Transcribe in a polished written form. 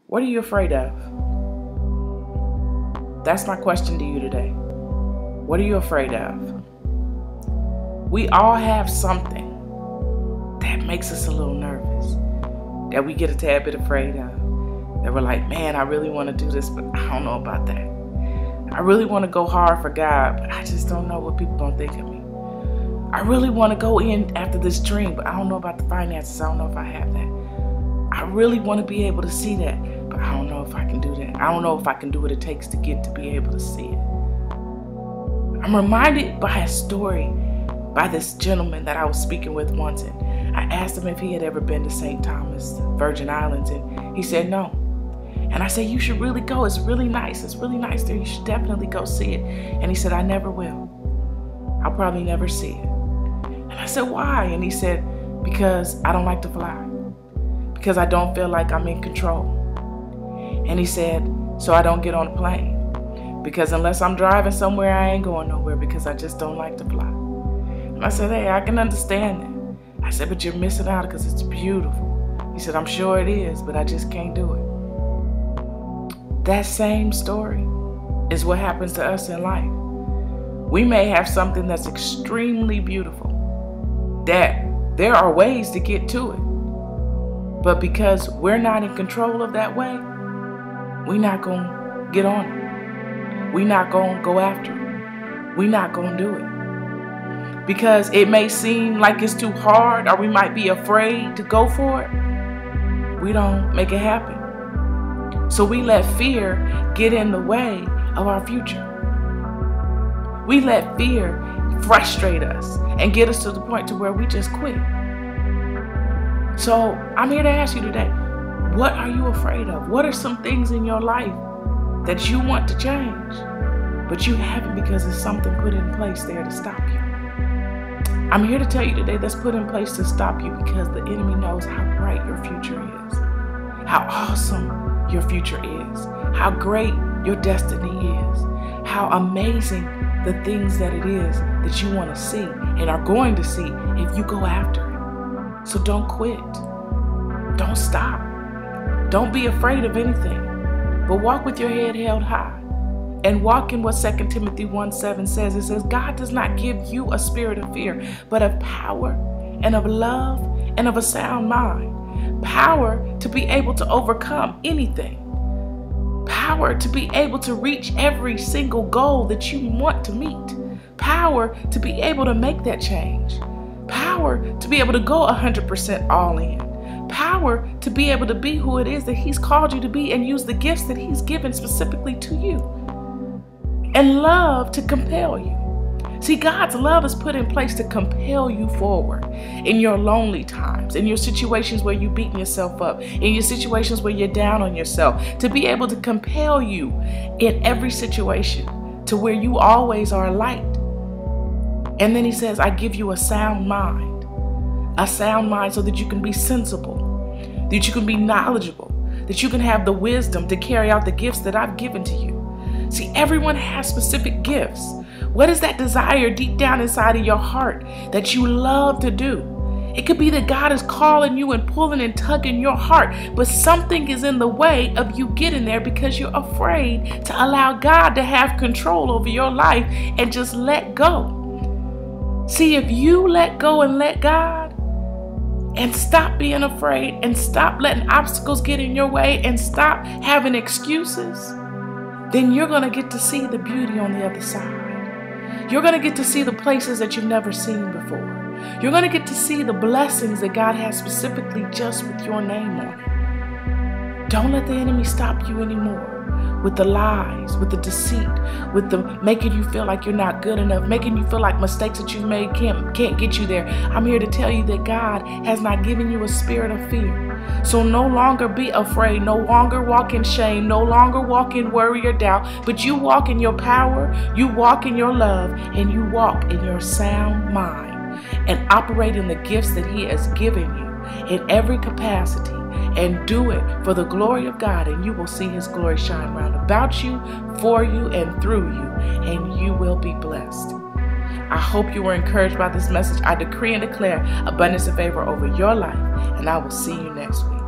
What are you afraid of? That's my question to you today. What are you afraid of? We all have something that makes us a little nervous, that we get a tad bit afraid of, that we're like, man, I really want to do this, but I don't know about that. I really want to go hard for God, but I just don't know what people are going to think of me. I really want to go in after this dream, but I don't know about the finances. I don't know if I have that. I really want to be able to see that, but I don't know if I can do that. I don't know if I can do what it takes to get to be able to see it. I'm reminded by a story by this gentleman that I was speaking with once, and I asked him if he had ever been to St. Thomas, Virgin Islands, and he said no. And I said, you should really go. It's really nice. It's really nice there. You should definitely go see it. And he said, I never will. I'll probably never see it. And I said, why? And he said, because I don't like to fly. Because I don't feel like I'm in control. And he said, so I don't get on a plane. Because unless I'm driving somewhere, I ain't going nowhere, because I just don't like to fly. And I said, hey, I can understand that. I said, but you're missing out because it's beautiful. He said, I'm sure it is, but I just can't do it. That same story is what happens to us in life. We may have something that's extremely beautiful, that there are ways to get to it. But because we're not in control of that way, we're not going to get on it. We're not going to go after it. We're not going to do it. Because it may seem like it's too hard, or we might be afraid to go for it. We don't make it happen. So we let fear get in the way of our future. We let fear frustrate us and get us to the point to where we just quit. So I'm here to ask you today, what are you afraid of? What are some things in your life that you want to change, but you haven't because there's something put in place there to stop you? I'm here to tell you today that's put in place to stop you because the enemy knows how bright your future is, how awesome your future is, how great your destiny is, how amazing the things that it is that you want to see and are going to see if you go after it. So don't quit. Don't stop. Don't be afraid of anything, but walk with your head held high and walk in what 2 Timothy 1:7 says. It says, God does not give you a spirit of fear, but of power and of love and of a sound mind. Power to be able to overcome anything. Power to be able to reach every single goal that you want to meet. Power to be able to make that change. Power to be able to go 100% all in. Power to be able to be who it is that He's called you to be and use the gifts that He's given specifically to you. And love to compel you. See, God's love is put in place to compel you forward in your lonely times, in your situations where you're beating yourself up, in your situations where you're down on yourself, to be able to compel you in every situation to where you always are a light. And then He says, I give you a sound mind so that you can be sensible, that you can be knowledgeable, that you can have the wisdom to carry out the gifts that I've given to you. See, everyone has specific gifts. What is that desire deep down inside of your heart that you love to do? It could be that God is calling you and pulling and tugging your heart, but something is in the way of you getting there because you're afraid to allow God to have control over your life and just let go. See, if you let go and let God and stop being afraid and stop letting obstacles get in your way and stop having excuses, then you're going to get to see the beauty on the other side. You're going to get to see the places that you've never seen before. You're going to get to see the blessings that God has specifically just with your name on it. Don't let the enemy stop you anymore with the lies, with the deceit, with the making you feel like you're not good enough, making you feel like mistakes that you've made can't get you there. I'm here to tell you that God has not given you a spirit of fear. So no longer be afraid, no longer walk in shame, no longer walk in worry or doubt, but you walk in your power, you walk in your love, and you walk in your sound mind and operate in the gifts that He has given you in every capacity, and do it for the glory of God, and you will see His glory shine round about you, for you, and through you, and you will be blessed. I hope you were encouraged by this message. I decree and declare abundance of favor over your life, and I will see you next week.